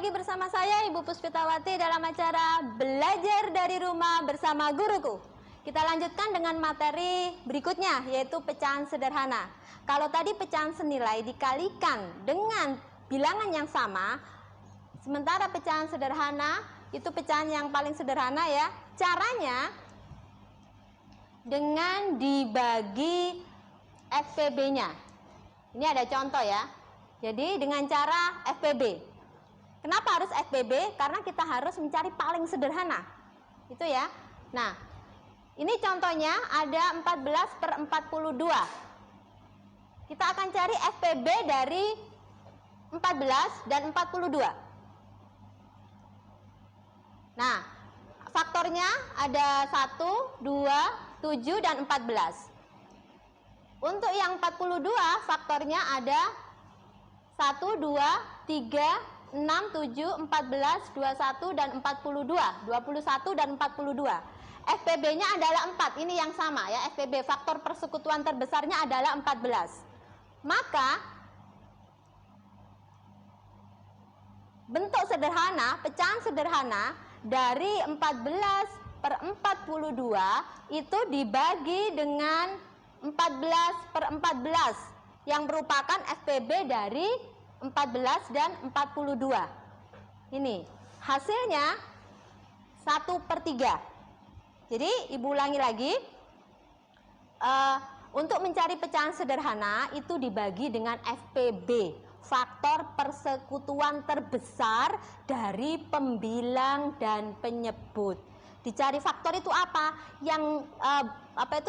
lagi bersama saya Ibu Puspitawati dalam acara Belajar dari Rumah bersama Guruku. Kita lanjutkan dengan materi berikutnya, yaitu pecahan sederhana. Kalau tadi pecahan senilai dikalikan dengan bilangan yang sama, sementara pecahan sederhana itu pecahan yang paling sederhana ya. Caranya dengan dibagi FPB-nya. Ini ada contoh ya. Jadi dengan cara FPB. Kenapa harus FPB? Karena kita harus mencari paling sederhana. Itu ya. Nah, ini contohnya ada 14/42. Kita akan cari FPB dari 14 dan 42. Nah, faktornya ada 1, 2, 7, dan 14. Untuk yang 42, faktornya ada 1, 2, 3, 6, 7, 14, 21, dan 42. 21 dan 42. FPB-nya adalah 4. Ini yang sama ya. FPB, faktor persekutuan terbesarnya adalah 14. Maka bentuk sederhana, pecahan sederhana dari 14/42 itu dibagi dengan 14/14 yang merupakan FPB dari 14 dan 42. Ini hasilnya 1/3. Jadi Ibu ulangi lagi, untuk mencari pecahan sederhana itu dibagi dengan FPB, faktor persekutuan terbesar dari pembilang dan penyebut. Dicari faktor itu apa? Yang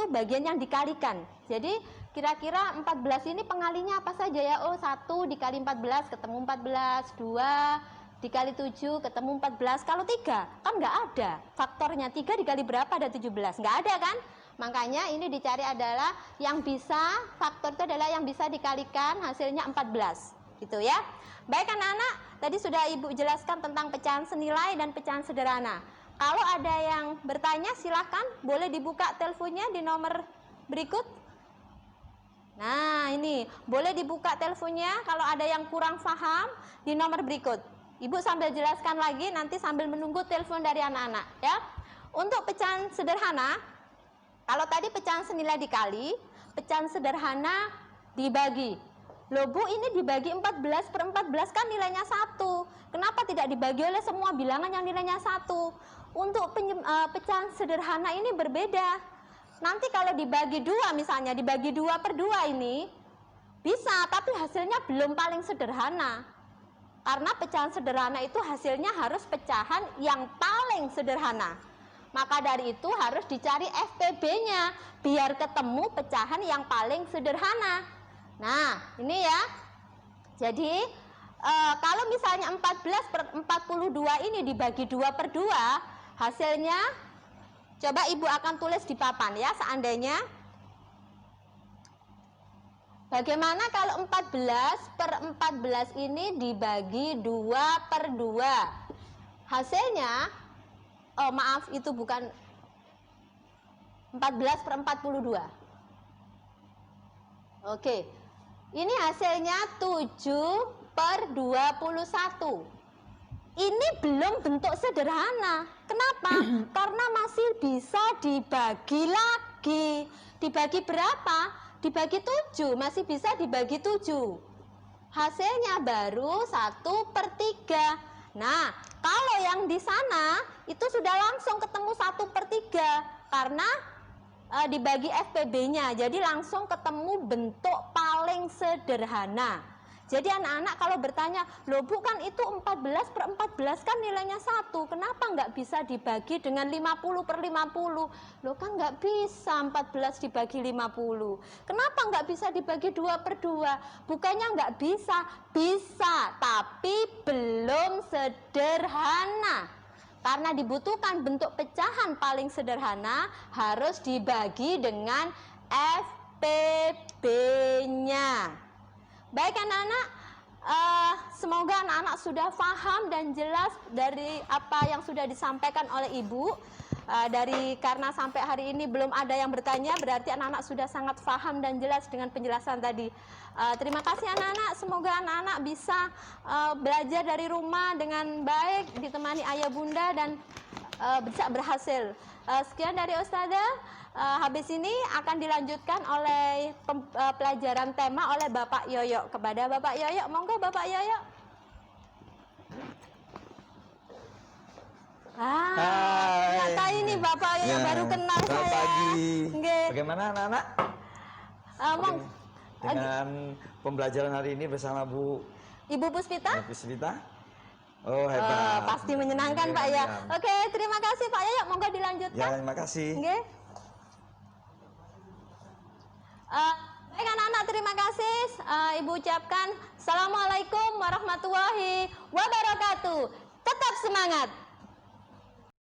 bagian yang dikalikan. Jadi kira-kira 14 ini pengalinya apa saja ya? Oh, 1 dikali 14 ketemu 14, 2 dikali 7 ketemu 14. Kalau 3 kan nggak ada faktornya. 3 dikali berapa ada 17? Nggak ada kan? Makanya ini dicari adalah yang bisa, faktor itu adalah yang bisa dikalikan, hasilnya 14. Gitu ya. Baik anak-anak, tadi sudah Ibu jelaskan tentang pecahan senilai dan pecahan sederhana. Kalau ada yang bertanya silahkan, boleh dibuka teleponnya di nomor berikut. Nah ini, boleh dibuka teleponnya kalau ada yang kurang paham di nomor berikut. Ibu sambil jelaskan lagi, nanti sambil menunggu telepon dari anak-anak ya. Untuk pecahan sederhana, kalau tadi pecahan senilai dikali, pecahan sederhana dibagi. Loh Bu, ini dibagi 14/14 kan nilainya 1. Kenapa tidak dibagi oleh semua bilangan yang nilainya 1? Untuk pecahan sederhana ini berbeda. Nanti kalau dibagi 2 misalnya, dibagi 2/2 ini bisa, tapi hasilnya belum paling sederhana. Karena pecahan sederhana itu hasilnya harus pecahan yang paling sederhana. Maka dari itu harus dicari FPB-nya biar ketemu pecahan yang paling sederhana. Nah, ini ya. Jadi kalau misalnya 14/42 ini dibagi 2/2, hasilnya coba Ibu akan tulis di papan ya, seandainya. Bagaimana kalau 14/14 ini dibagi 2/2? Hasilnya, oh maaf, itu bukan 14/42. Oke, ini hasilnya 7/21. Ini belum bentuk sederhana. Kenapa? Karena masih bisa dibagi lagi. Dibagi berapa? Dibagi 7, masih bisa dibagi 7. Hasilnya baru 1/3. Nah, kalau yang di sana itu sudah langsung ketemu 1/3 karena dibagi FPB-nya. Jadi langsung ketemu bentuk paling sederhana. Jadi anak-anak kalau bertanya, loh Bu kan itu 14/14 kan nilainya 1, kenapa nggak bisa dibagi dengan 50/50? Loh kan nggak bisa 14 dibagi 50. Kenapa nggak bisa dibagi 2/2? Bukannya nggak bisa, bisa, tapi belum sederhana. Karena dibutuhkan bentuk pecahan paling sederhana harus dibagi dengan FPB-nya. Baik anak-anak, semoga anak-anak sudah paham dan jelas dari apa yang sudah disampaikan oleh Ibu. Karena sampai hari ini belum ada yang bertanya, berarti anak-anak sudah sangat paham dan jelas dengan penjelasan tadi. Terima kasih anak-anak, semoga anak-anak bisa belajar dari rumah dengan baik, ditemani ayah bunda dan bisa berhasil. Sekian dari Ustazah. Habis ini akan dilanjutkan oleh pelajaran tema oleh Bapak Yoyo. Kepada Bapak Yoyo, monggo Bapak Yoyo. Kata ini Bapak Yoyo baru kenal saya. Selamat pagi. Nggih. Bagaimana anak-anak? Dengan pembelajaran hari ini bersama Ibu Puspita? Ibu Puspita. Oh, hebat. Pasti menyenangkan Pak ya. Oke, terima kasih Pak Yoyo, monggo dilanjutkan. Ya, terima kasih. Nggih. Baik anak-anak, terima kasih. Ibu ucapkan Assalamualaikum warahmatullahi wabarakatuh. Tetap semangat.